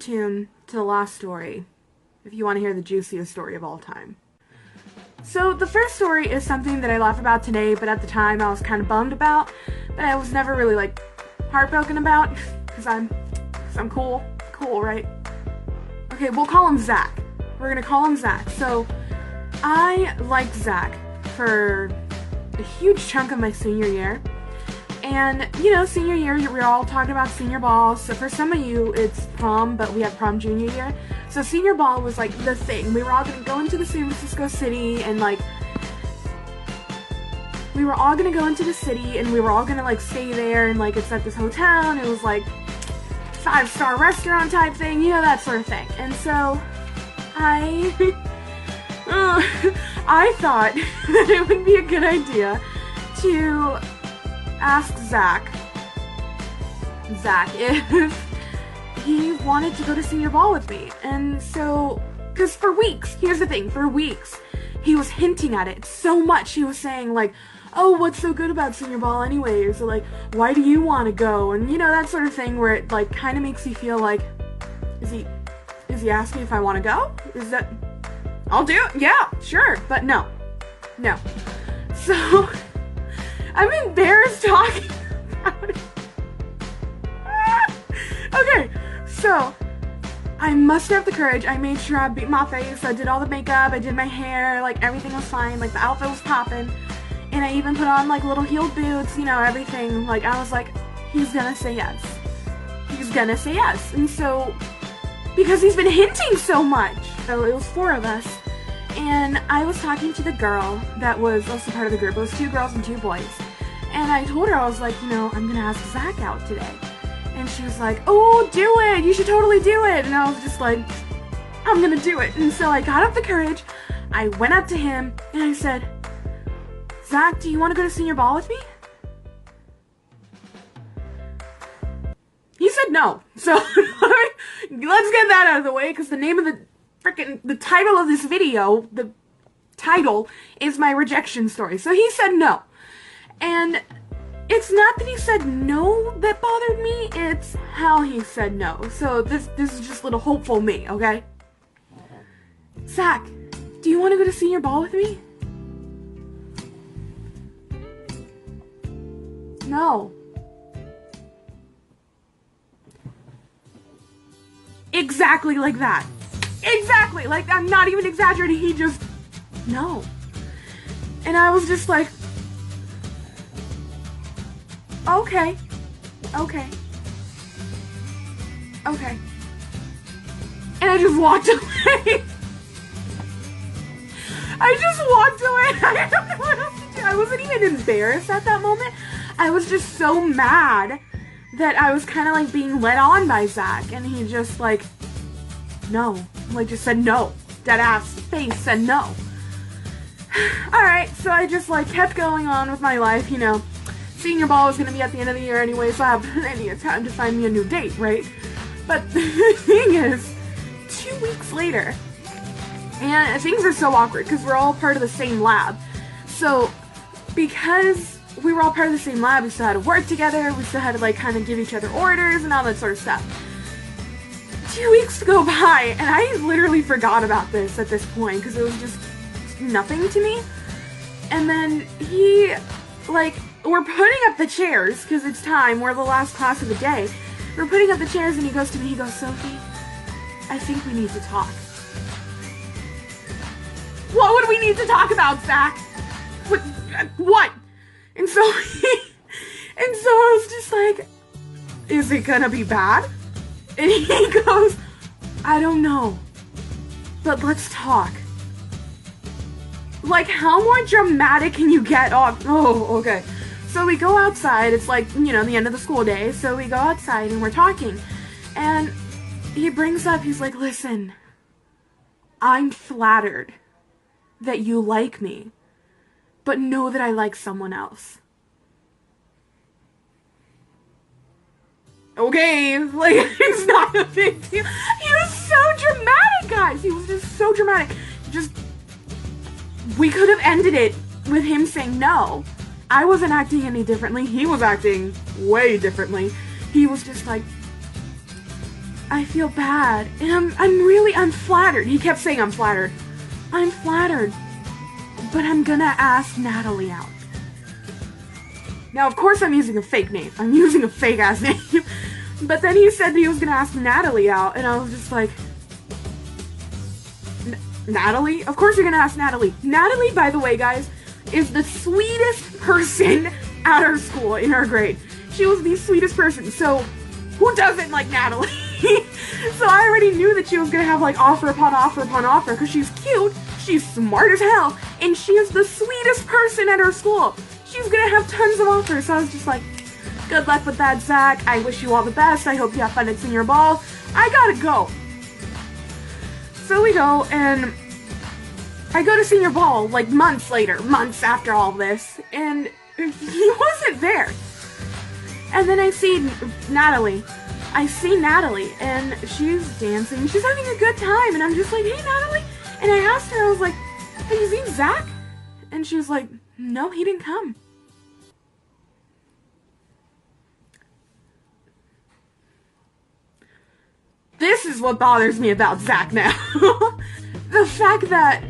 tuned to the last story if you want to hear the juiciest story of all time. So the first story is something that I laugh about today, but at the time I was kind of bummed about, but I was never really like heartbroken about, because I'm cool, right? Okay, we'll call him Zach. We're gonna call him Zach. So I liked Zach for a huge chunk of my senior year. And, you know, senior year, we're all talking about senior ball. So for some of you, it's prom, but we have prom junior year. So senior ball was, like, the thing. We were all going to go into the San Francisco city and, like, we were all going to go into the city and we were all going to, like, stay there and, like, it's at this hotel and it was, like, 5-star restaurant type thing, you know, that sort of thing. And so I thought that it would be a good idea to ask Zach if he wanted to go to senior ball with me. And so, because for weeks, here's the thing, for weeks, he was hinting at it so much. He was saying, like, oh, what's so good about senior ball anyways? Or, like, why do you want to go? And, you know, that sort of thing where it, like, kind of makes you feel like, is he asking if I want to go? Is that, I'll do it, yeah, sure, but no. So, I'm embarrassed talking about it. Okay, so I mustered up the courage. I made sure I beat my face. I did all the makeup. I did my hair. Like, everything was fine. Like, the outfit was popping. And I even put on, like, little heeled boots, you know, everything. Like, I was like, he's gonna say yes. He's gonna say yes. And so, because he's been hinting so much. So it was 4 of us. And I was talking to the girl that was also part of the group. It was 2 girls and 2 boys. And I told her, I was like, you know, I'm gonna ask Zach out today. And she was like, oh, do it! You should totally do it! And I was just like, I'm gonna do it. And so I got up the courage, I went up to him, and I said, Zach, do you want to go to senior ball with me? He said no. So, let's get that out of the way, because the name of the title of this video, the title, is my rejection story. So he said no. And it's not that he said no that bothered me, it's how he said no. So this is just little hopeful me, okay? Zach, do you want to go to senior ball with me? No. Exactly like that. Exactly, like, I'm not even exaggerating, he just, no. And I was just like, okay. And I just walked away. I just walked away. I don't know what else to do. I wasn't even embarrassed at that moment. I was just so mad that I was kind of like being led on by Zach, and he just like, no. Like, just said no. Dead ass face said no. Alright, so I just like kept going on with my life, you know. Senior ball was gonna be at the end of the year anyway, so I have plenty of time to find me a new date, right? But the thing is, 2 weeks later, and things are so awkward because we're all part of the same lab. So, because we were all part of the same lab, we still had to work together, we still had to like kind of give each other orders and all that sort of stuff. 2 weeks go by, and I literally forgot about this at this point because it was just nothing to me. And then he, like, we're putting up the chairs because it's time, we're the last class of the day. We're putting up the chairs, and he goes to me, he goes, Sophie, I think we need to talk. What would we need to talk about, Zach? What? And so I was just like, is it gonna be bad? And he goes, I don't know, but let's talk. Like, how more dramatic can you get off? Oh, okay. So we go outside, it's like, you know, the end of the school day, so we go outside and we're talking. And he brings up, he's like, listen, I'm flattered that you like me, but know that I like someone else. Okay, like, it's not a big deal. He was so dramatic, guys. He was just so dramatic. We could have ended it with him saying no. I wasn't acting any differently. He was acting way differently. He was just like, I feel bad, and I'm flattered. He kept saying I'm flattered. I'm flattered, but I'm gonna ask Natalie out. Now, of course I'm using a fake name. I'm using a fake-ass name. But then he said that he was gonna ask Natalie out, and I was just like, Natalie? Of course you're gonna ask Natalie. Natalie, by the way, guys, is the sweetest person at our school in our grade. She was the sweetest person, so who doesn't like Natalie? So I already knew that she was gonna have like offer upon offer upon offer, because she's cute, she's smart as hell, and she is the sweetest person at her school. She's gonna have tons of offers, so I was just like, good luck with that, Zach. I wish you all the best. I hope you have fun at senior ball. I gotta go. So we go, and I go to senior ball, like months later, months after all this, and he wasn't there. And then I see Natalie. And she's dancing. She's having a good time, and I'm just like, hey, Natalie. And I asked her, I was like, have you seen Zach? And she was like, no, he didn't come. This is what bothers me about Zach now. The fact that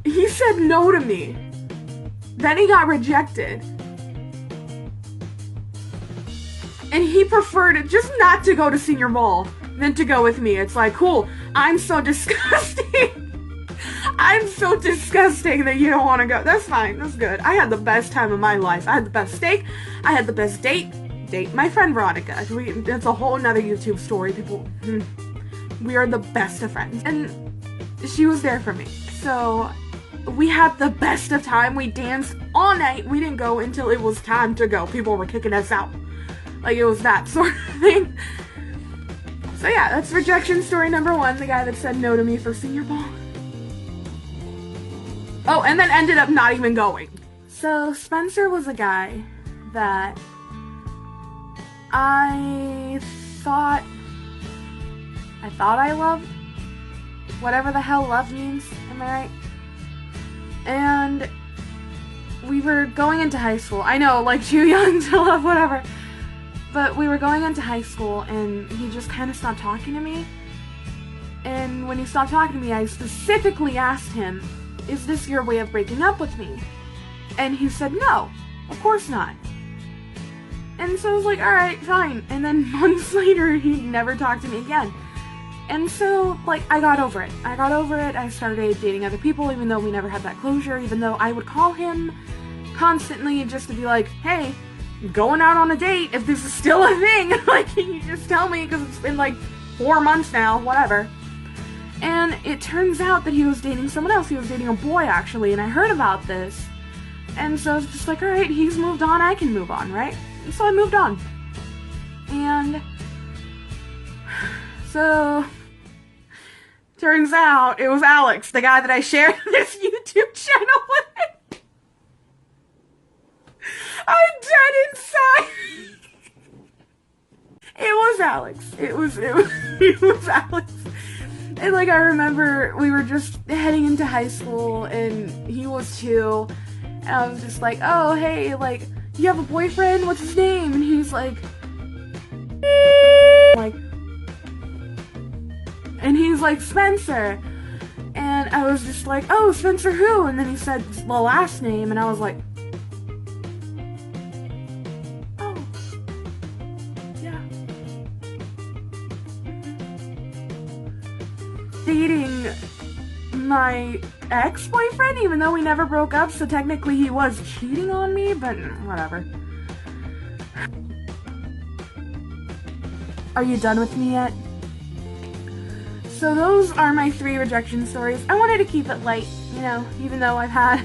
he said no to me. Then he got rejected. And he preferred just not to go to senior ball than to go with me. It's like, cool, I'm so disgusting. I'm so disgusting that you don't want to go. That's fine, that's good. I had the best time of my life. I had the best steak. I had the best date my friend Veronica. That's a whole nother YouTube story. People, we are the best of friends. And she was there for me. So we had the best of time. We danced all night. We didn't go until it was time to go. People were kicking us out. Like, it was that sort of thing. So yeah, that's rejection story number 1. The guy that said no to me for senior ball. Oh, and then ended up not even going. So Spencer was a guy that I thought I loved. Whatever the hell love means, am I right? And we were going into high school. I know, like, too young to love, whatever. But we were going into high school, and he just kind of stopped talking to me. And when he stopped talking to me, I specifically asked him, is this your way of breaking up with me? And he said, no, of course not. And so I was like, alright, fine. And then months later, he never talked to me again. And so, like, I got over it. I started dating other people, even though we never had that closure, even though I would call him constantly just to be like, hey, going out on a date, if this is still a thing. Like, can you just tell me, because it's been like 4 months now, whatever. And it turns out that he was dating someone else. He was dating a boy, actually, and I heard about this. And so I was just like, alright, he's moved on, I can move on, right? And so I moved on. And so turns out it was Alex, the guy that I shared this YouTube channel with. I'm dead inside. It was Alex. It was Alex. And like, I remember we were just heading into high school, and he was too. And I was just like, oh, hey, like, you have a boyfriend? What's his name? And he's like, and he's like, Spencer. And I was just like, oh, Spencer who? And then he said the last name, and I was like, oh, yeah. Dating my ex-boyfriend, even though we never broke up, so technically he was cheating on me, but whatever. Are you done with me yet? So those are my 3 rejection stories. I wanted to keep it light, you know, even though I've had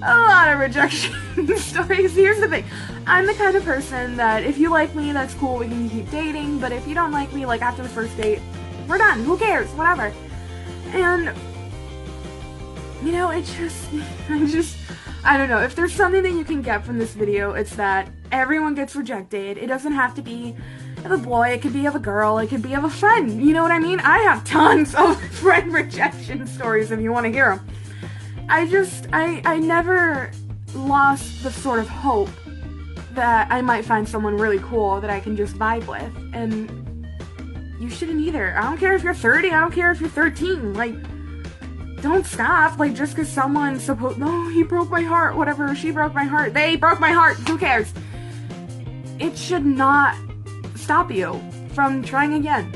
a lot of rejection stories. Here's the thing. I'm the kind of person that if you like me, that's cool, we can keep dating, but if you don't like me, like, after the first date, we're done. Who cares? Whatever. And you know, I don't know, if there's something that you can get from this video, it's that everyone gets rejected. It doesn't have to be of a boy, it could be of a girl, it could be of a friend, you know what I mean? I have tons of friend rejection stories if you want to hear them. I never lost the sort of hope that I might find someone really cool that I can just vibe with, and you shouldn't either. I don't care if you're 30, I don't care if you're 13, like, don't stop, like, just because someone's no, he broke my heart, whatever, she broke my heart, they broke my heart, who cares? It should not stop you from trying again.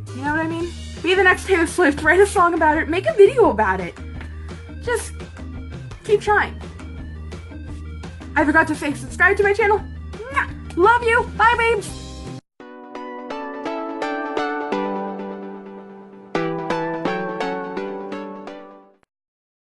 You know what I mean? Be the next Taylor Swift, write a song about it, make a video about it. Just keep trying. I forgot to say subscribe to my channel. Love you. Bye, babes.